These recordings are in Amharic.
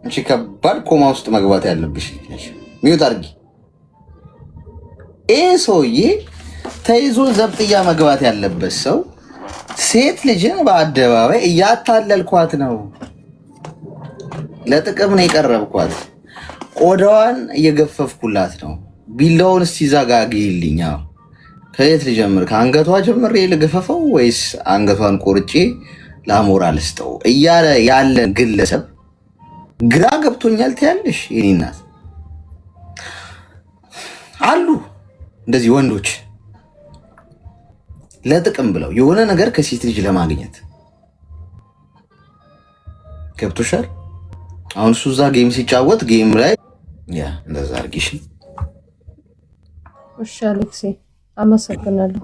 አንቺ ከባድ ኮማ ውስጥ መግባት ያለብሽ ሚዩት አድርጊ። ይህ ሰውዬ ተይዞ ዘብጥያ መግባት ያለበት ሰው ሴት ልጅን በአደባባይ እያታለልኳት ነው፣ ለጥቅም ነው የቀረብኳት፣ ቆዳዋን እየገፈፍኩላት ነው፣ ቢላውን እስቲ ዘጋግይልኝ። ከየት ልጀምር? ከአንገቷ ጀምሬ ልገፈፈው ወይስ አንገቷን ቆርጬ ለአሞራ ልስጠው እያለ ያለ ግለሰብ ግራ ገብቶኛል ትያለሽ? የኔ እናት አሉ እንደዚህ ወንዶች ለጥቅም ብለው የሆነ ነገር ከሴት ልጅ ለማግኘት ገብቶሻል። አሁን እሱ እዛ ጌም ሲጫወት ጌም ላይ ያ እንደዛ አድርጊሽ። እሺ አሌክሴ አመሰግናለሁ።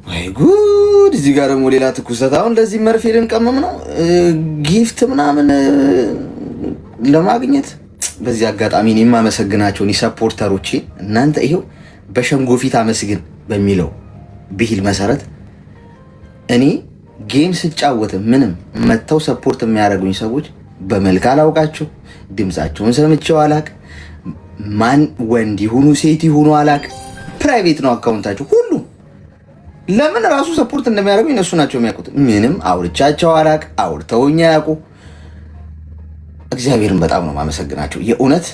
ወይ ጉድ! እዚህ ጋር ደግሞ ሌላ ትኩሰት። አሁን እንደዚህ መርፌ ልንቀመም ነው ጊፍት ምናምን ለማግኘት። በዚህ አጋጣሚ እኔ የማመሰግናቸውን ሰፖርተሮቼ እናንተ ይሄው በሸንጎ ፊት አመስግን በሚለው ብሂል መሰረት እኔ ጌም ስጫወት ምንም መተው ሰፖርት የሚያደርጉኝ ሰዎች በመልክ አላውቃቸው፣ ድምፃቸውን ሰምቼው አላቅ፣ ማን ወንድ ይሁኑ ሴት ይሁኑ አላቅ። ፕራይቬት ነው አካውንታቸው ሁሉ። ለምን ራሱ ሰፖርት እንደሚያደርጉኝ እነሱ ናቸው የሚያውቁት። ምንም አውርቻቸው አላቅ፣ አውርተውኝ አያውቁ። እግዚአብሔርን በጣም ነው ማመሰግናቸው የእውነት።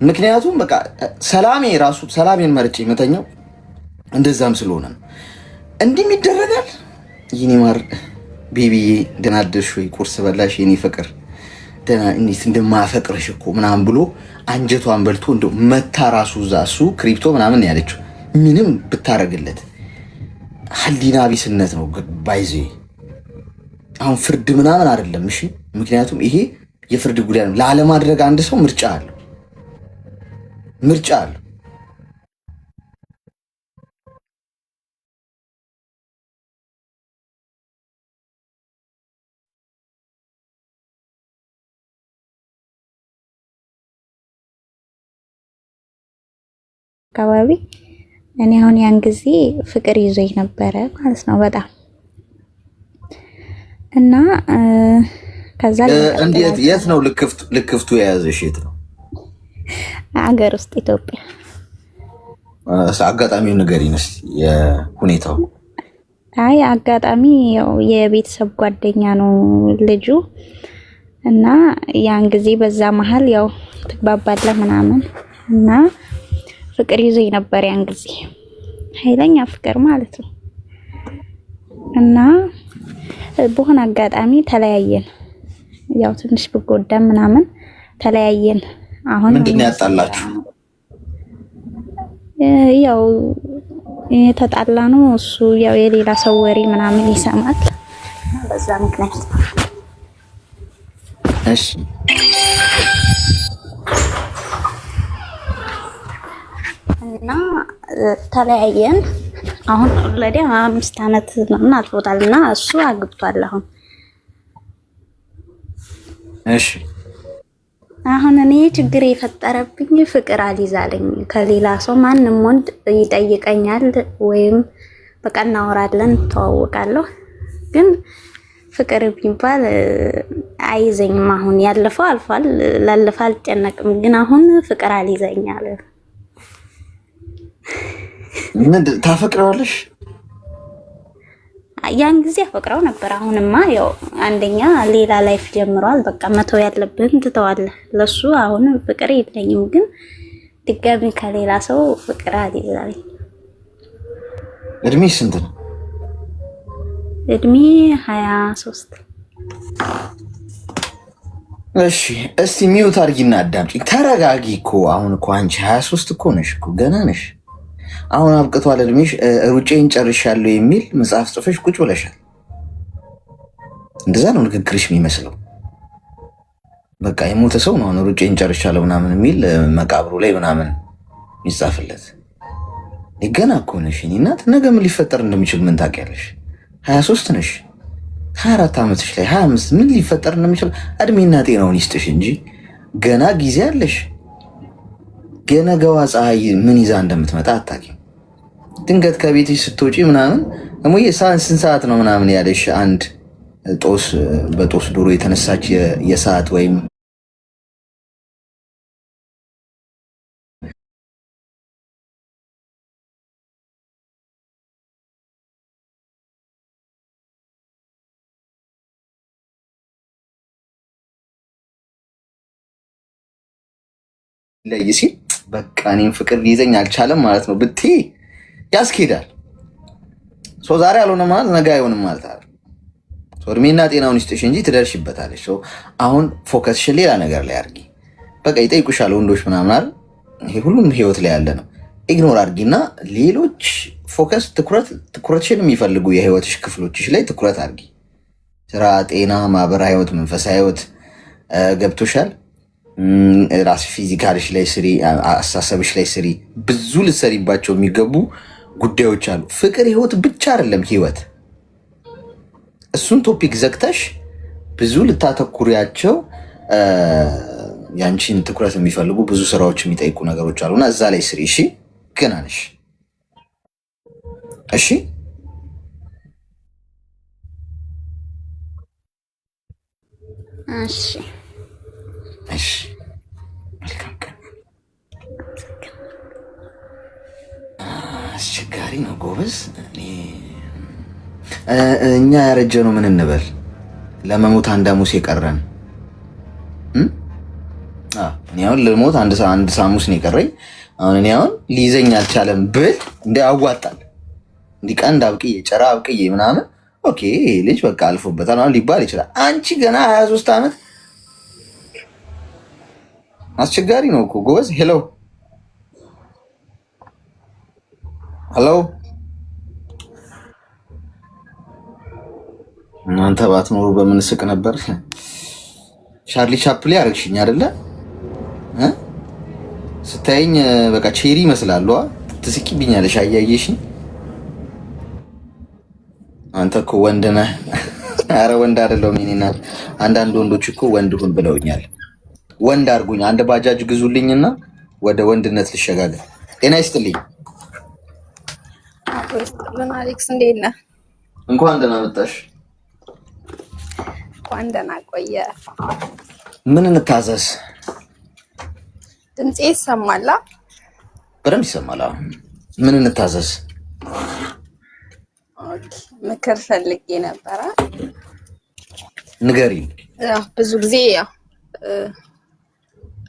ምክንያቱም በቃ ሰላሜ ራሱ ሰላሜን መርጬ መተኛው እንደዛም ስለሆነ ነው። እንዲህም ይደረጋል። ይህኔ ማር ቤቢዬ ደህና አደርሽ ወይ? ቁርስ በላሽ? የኔ ፍቅር ደህና እንዴት እንደማፈቅርሽ እኮ ምናምን ብሎ አንጀቷን በልቶ እንደው መታ ራሱ እዛ እሱ ክሪፕቶ ምናምን ያለችው ምንም ብታረግለት ህሊና ቢስነት ነው ባይዜ። አሁን ፍርድ ምናምን አይደለም እሺ። ምክንያቱም ይሄ የፍርድ ጉዳይ ነው። ላለማድረግ አንድ ሰው ምርጫ አለው። አካባቢ እኔ አሁን ያን ጊዜ ፍቅር ይዞኝ ነበረ ማለት ነው በጣም እና ከዛ እንዴት የት ነው ልክፍቱ የያዘሽ? የት ነው? አገር ውስጥ ኢትዮጵያ። አጋጣሚው ንገሪኝ እስኪ የሁኔታው። አይ አጋጣሚ ያው የቤተሰብ ጓደኛ ነው ልጁ እና ያን ጊዜ በዛ መሀል ያው ትግባባለህ ምናምን እና ፍቅር ይዞኝ ነበር ያን ጊዜ ኃይለኛ ፍቅር ማለት ነው እና በሆነ አጋጣሚ ተለያየን። ያው ትንሽ ብጎዳም ምናምን ተለያየን። አሁን ምንድን ነው ያጣላችሁ? ያው የተጣላ ነው እሱ ያው የሌላ ሰው ወሬ ምናምን ይሰማል በዛ ምክንያት። እሺ እና ተለያየን። አሁን ኦልሬዲ 5 አመት ምናምን አልፎታልና እሱ አግብቷል አሁን። እሺ አሁን እኔ ችግር የፈጠረብኝ ፍቅር አልይዛለኝ። ከሌላ ሰው ማንም ወንድ ይጠይቀኛል ወይም በቃ እናወራለን፣ ተዋወቃለሁ፣ ግን ፍቅር ቢባል አይዘኝም። አሁን ያለፈው አልፏል፣ ላለፈ አልጨነቅም፣ ግን አሁን ፍቅር አልይዘኛል። ምን ታፈቅረዋለሽ? ያን ጊዜ አፈቅረው ነበር። አሁንማ ያው አንደኛ ሌላ ላይፍ ጀምሯል። በቃ መተው ያለብህን ትተዋለህ። ለሱ አሁን ፍቅር የለኝም፣ ግን ድጋሚ ከሌላ ሰው ፍቅር አልይዛለኝ። እድሜ ስንት ነው? እድሜ 23። እሺ እስቲ ሚውት አድርጊና አዳምጪኝ። ተረጋጊ እኮ አሁን እኮ አንቺ 23 እኮ ነሽ እኮ ገና ነሽ። አሁን አብቅቷል እድሜሽ። ሩጬን ጨርሻለሁ የሚል መጽሐፍ ጽፈሽ ቁጭ ብለሻል። እንደዛ ነው ንግግርሽ የሚመስለው። በቃ የሞተ ሰው ነው አሁን ሩጬን ጨርሻለሁ ምናምን የሚል መቃብሩ ላይ ምናምን ይጻፍለት። ገና እኮ ነሽ የእኔ እናት። ነገ ምን ሊፈጠር እንደሚችል ምን ታውቂያለሽ? 23 ነሽ። 24 ዓመትሽ ላይ 25 ምን ሊፈጠር እንደሚችል እድሜና ጤናውን ይስጥሽ እንጂ ገና ጊዜ አለሽ። የነገዋ ፀሐይ ምን ይዛ እንደምትመጣ አታውቂም። ድንገት ከቤትሽ ስትወጪ ምናምን እሙዬ ስንት ሰዓት ነው ምናምን ያለሽ? አንድ ጦስ በጦስ ዶሮ የተነሳች የሰዓት ወይም ለይ ሲል በቃ እኔም ፍቅር ሊይዘኝ አልቻለም ማለት ነው ብትይ ያስኬዳል። ዛሬ አልሆነ ማለት ነገ አይሆንም ማለት አይደል? እድሜና ጤናውን ይስጥሽ እንጂ ትደርሽበታለሽ። አሁን ፎከስሽን ሌላ ነገር ላይ አድርጊ። በቃ ይጠይቁሻል ወንዶች ምናምን አይደል? ይሄ ሁሉም ህይወት ላይ ያለ ነው። ኢግኖር አድርጊና ሌሎች ፎከስ ትኩረትሽን የሚፈልጉ የህይወትሽ ክፍሎችሽ ላይ ትኩረት አድርጊ። ስራ፣ ጤና፣ ማህበራዊ ህይወት፣ መንፈሳዊ ህይወት ገብቶሻል። ራስ ፊዚካልሽ ላይ ስሪ፣ አስተሳሰብሽ ላይ ስሪ። ብዙ ልትሰሪባቸው የሚገቡ ጉዳዮች አሉ። ፍቅር ህይወት ብቻ አይደለም ህይወት። እሱን ቶፒክ ዘግተሽ ብዙ ልታተኩሪያቸው ያንቺን ትኩረት የሚፈልጉ ብዙ ስራዎች የሚጠይቁ ነገሮች አሉና እዛ ላይ ስሪ። እሺ ገና ነሽ። እሺ እሺ እሺ። መልካም ቀን። አስቸጋሪ ነው ጎበዝ። እኛ ያረጀ ነው ምን እንበል? ለመሞት አንድ ሐሙስ የቀረን። እኔ አሁን ልሞት አንድ ሐሙስ ነው የቀረኝ። አሁን እኔ አሁን ሊይዘኝ አልቻለም ብል እንደ ያዋጣል እንዲህ ቀንድ አብቅዬ ጨራ አብቅዬ ምናምን ኦኬ ይሄ ልጅ በቃ አልፎበታል አሁን ሊባል ይችላል። አንቺ ገና 23 ዓመት አስቸጋሪ ነው እኮ ጎበዝ። ሄሎ ሄሎ፣ እናንተ ባትኖሩ በምን ስቅ ነበር። ቻርሊ ቻፕሊ አረግሽኝ አይደለ? ስታይኝ በቃ ቼሪ ይመስላል። ትስቂብኛለሽ አያየሽኝ። አንተ እኮ ወንድ ነህ። አረ ወንድ አይደለሁም እኔ። አንዳንድ ወንዶች እኮ ወንድ ሁን ብለውኛል። ወንድ አድርጉኝ። አንድ ባጃጅ ግዙልኝና ወደ ወንድነት ልሸጋገር። ጤና ይስጥልኝ። አሌክስ እንዴት ነህ? እንኳን ደህና መጣሽ። እንኳን ደህና ቆየ። ምን እንታዘዝ? ድምጼ ይሰማላ? በደንብ ይሰማላ። ምን እንታዘዝ? ምክር ፈልጌ ነበረ። ንገሪኝ። ብዙ ጊዜ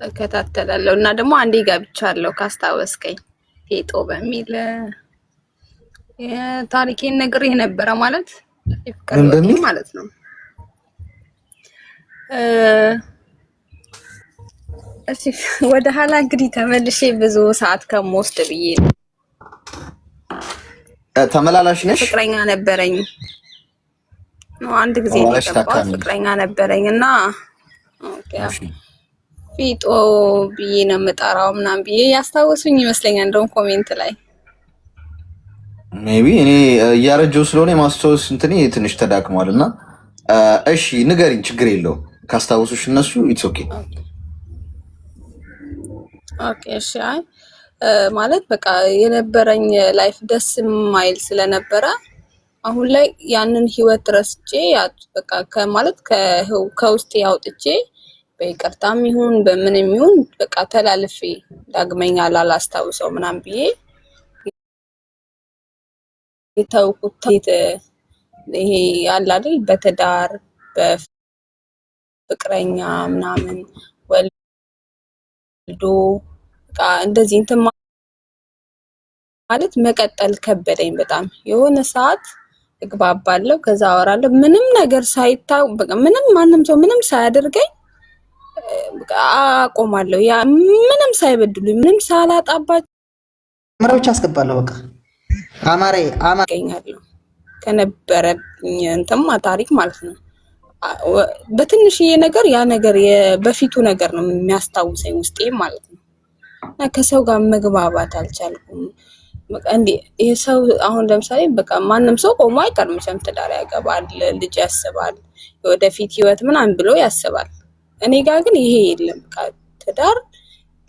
እከታተላለሁ እና ደግሞ አንዴ ገብቻለሁ ካስታወስከኝ ፌጦ በሚል ታሪኬን ነግሬህ ነበረ ማለት ይፍቀድ ማለት ነው። እሺ ወደ ኋላ እንግዲህ ተመልሼ ብዙ ሰዓት ከምወስድ ብዬ ነው። ተመላላሽ ነሽ? ፍቅረኛ ነበረኝ ነው አንድ ጊዜ የገባሁት ፍቅረኛ ነበረኝ እና ፊጦ ብዬ ነው የምጠራው ምናምን ብዬ ያስታወሱኝ ይመስለኛል። እንደውም ኮሜንት ላይ ሜቢ እኔ እያረጀው ስለሆነ የማስታወስ እንትኔ ትንሽ ተዳክሟል እና እሺ ንገሪኝ፣ ችግር የለውም ካስታወሱሽ እነሱ ኢትስ ኦኬ። ኦኬ እሺ። አይ ማለት በቃ የነበረኝ ላይፍ ደስ የማይል ስለነበረ አሁን ላይ ያንን ህይወት ረስቼ በቃ ከማለት ከውስጤ ያውጥቼ በይቅርታም ይሁን በምንም ይሁን በቃ ተላልፌ ዳግመኛ ላላስታውሰው ምናምን ብዬ የተውኩት ይሄ ያለ አይደል በትዳር በፍቅረኛ ምናምን ወልዶ በቃ እንደዚህ እንትን ማለት መቀጠል ከበደኝ በጣም። የሆነ ሰዓት እግባባለሁ፣ ከዛ አወራለሁ፣ ምንም ነገር ሳይታው በቃ ምንም ማንም ሰው ምንም ሳያደርገኝ በቃ አቆማለሁ። ያ ምንም ሳይበድሉኝ ምንም ሳላጣባቸው መረጃ አስገባለሁ። በቃ አማሬ አማገኛለሁ ከነበረኝ እንትማ ታሪክ ማለት ነው። በትንሽዬ ነገር ያ ነገር በፊቱ ነገር ነው የሚያስታውሰኝ ውስጤ ማለት ነው። እና ከሰው ጋር መግባባት አልቻልኩም። በቃ እንዴ የሰው አሁን ለምሳሌ በቃ ማንም ሰው ቆሞ አይቀርም፣ ትዳር ያገባል፣ ልጅ ያስባል፣ የወደፊት ህይወት ምናምን ብሎ ያስባል። እኔ ጋር ግን ይሄ የለም። በቃ ትዳር፣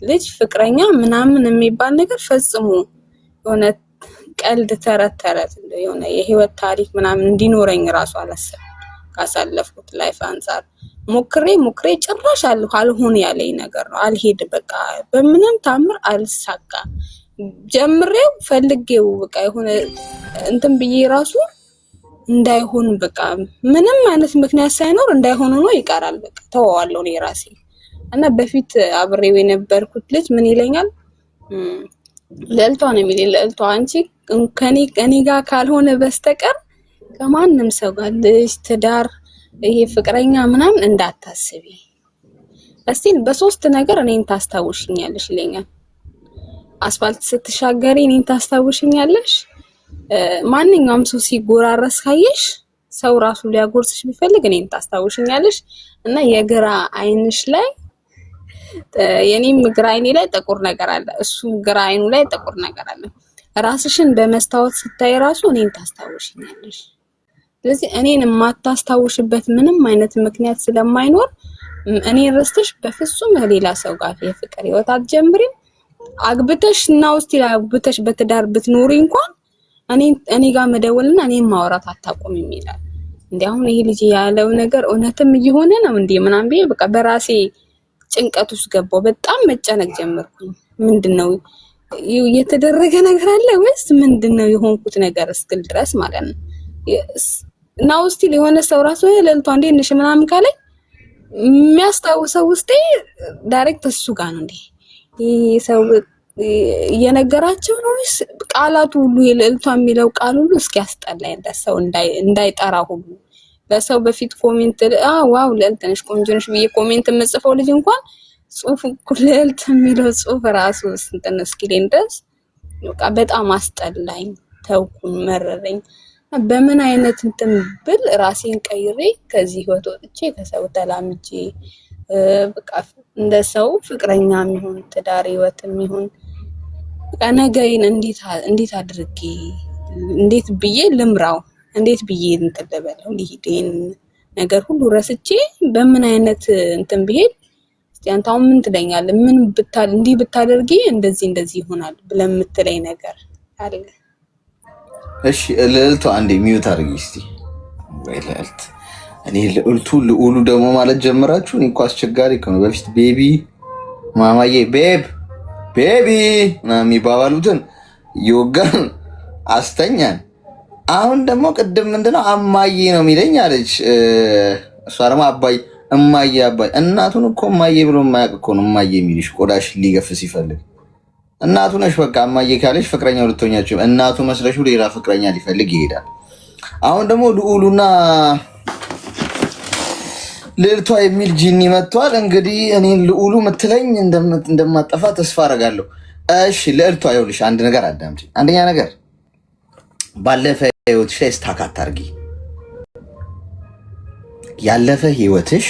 ልጅ፣ ፍቅረኛ ምናምን የሚባል ነገር ፈጽሞ የሆነ ቀልድ ተረት ተረት የሆነ የህይወት ታሪክ ምናምን እንዲኖረኝ ራሱ አላሰብም። ካሳለፍኩት ላይፍ አንፃር ሞክሬ ጭራሽ አልሆን ያለኝ ነገር ነው። አልሄድ በቃ በምንም ታምር አልሳካ ጀምሬው ፈልጌው በቃ የሆነ እንትን ብዬ ራሱ እንዳይሆን በቃ ምንም አይነት ምክንያት ሳይኖር እንዳይሆን ሆኖ ይቀራል። በቃ ተወዋለሁ እኔ ራሴ እና በፊት አብሬው የነበርኩት ልጅ ምን ይለኛል ልዕልቷ ነው የሚለኝ። ልዕልቷ አንቺ ከኔ ጋር ካልሆነ በስተቀር ከማንም ሰው ጋር ልጅ ትዳር ይሄ ፍቅረኛ ምናምን እንዳታስቢ እስቲ በሶስት ነገር እኔን ታስታውሽኛለሽ ይለኛል። አስፋልት ስትሻገሪ እኔን ታስታውሽኛለሽ። ማንኛውም ሰው ሲጎራረስ ካየሽ ሰው ራሱ ሊያጎርስሽ ቢፈልግ እኔን ታስታውሽኛለሽ እና የግራ አይንሽ ላይ የኔም ግራ አይኔ ላይ ጥቁር ነገር አለ፣ እሱ ግራ አይኑ ላይ ጥቁር ነገር አለ። ራስሽን በመስታወት ስታይ ራሱ እኔን ታስታውሽኛለሽ። ስለዚህ እኔን የማታስታውሽበት ምንም አይነት ምክንያት ስለማይኖር እኔን ረስተሽ በፍጹም ሌላ ሰው ጋር የፍቅር ህይወት አትጀምሪም። አግብተሽ እና ውስጥ አግብተሽ በትዳር ብትኖሪ እንኳን እኔ ጋር መደወልና እኔን ማውራት አታቆሚም ይላል። እንዴ አሁን ይሄ ልጅ ያለው ነገር እውነትም እየሆነ ነው እንዴ ምናምን ብዬ በቃ በራሴ ጭንቀት ውስጥ ገባሁ። በጣም መጨነቅ ጀመርኩኝ። ምንድነው የተደረገ ነገር አለ ወይስ ምንድነው የሆንኩት ነገር እስክል ድረስ ማለት ነው። እና ውስጥ የሆነ ሰው ራሱ ልዕልቷ እንዴ ነሽ ምናምን ካለኝ የሚያስታውሰው ውስጤ ዳይሬክት እሱ ጋር ነው። እንዴ ይሄ ሰው እየነገራቸው ነው ወይስ ቃላቱ ሁሉ የልዕልቷ የሚለው ቃል ሁሉ እስኪያስጠላኝ ለሰው እንዳይጠራ ሁሉ ለሰው በፊት ኮሜንት ዋው ልዕልት ነሽ ቆንጆ ነሽ ብዬ ኮሜንት የምጽፈው ልጅ እንኳን ጽሁፍ ልዕልት የሚለው ጽሁፍ ራሱ እንትን እስኪለኝ ድረስ በቃ በጣም አስጠላኝ፣ ተውኩኝ፣ መረረኝ። በምን አይነት እንትን ብል ራሴን ቀይሬ ከዚህ ህይወት ወጥቼ ከሰው ተላምጄ በቃ እንደ ሰው ፍቅረኛ የሚሆን ትዳር ህይወት የሚሆን በቃ ነገይን እንዴት አድርጌ እንዴት ብዬ ልምራው እንዴት ብዬ እንትን ልበለው ልሂድ ይሄን ነገር ሁሉ ረስቼ በምን አይነት እንትን ብሄድ እስቲ አንተ አሁን ምን ትለኛለህ? ምን እንዲህ ብታደርጊ እንደዚህ ይሆናል ብለህ የምትለኝ ነገር አለ? እሺ ልዕልቱ አንዴ ሚዩት አድርጊ እስቲ። ወይ ልዕልት እኔ ልዑሉ ደግሞ ማለት ጀምራችሁ እኔ እኮ አስቸጋሪ ነው። በፊት ቤቢ ማማዬ ቤቢ ምናምን የሚባባሉትን ይወጋን አስተኛን። አሁን ደግሞ ቅድም ምንድነው አማዬ ነው የሚለኝ አለች። እሷ ደግሞ እማዬ አባይ እናቱን እኮ እማዬ ብሎ የማያውቅ እኮ ነው እማዬ የሚልሽ ቆዳሽ ሊገፍ ሲፈልግ። እናቱ ነሽ በቃ እማዬ ካለሽ ፍቅረኛው ልትሆኛችሁ እናቱ መስለሽ ሌላ ፍቅረኛ ሊፈልግ ይሄዳል። አሁን ደግሞ ልዑሉና ልዕልቷ የሚል ጂኒ መጥቷል። እንግዲህ እኔን ልዑሉ ምትለኝ እንደማጠፋ ተስፋ አደርጋለሁ። እሺ ልዕልቷ ይኸውልሽ አንድ ነገር አዳምጪ። አንደኛ ነገር ባለፈ ህይወትሽ ላይ ስታክ አታርጊ። ያለፈ ህይወትሽ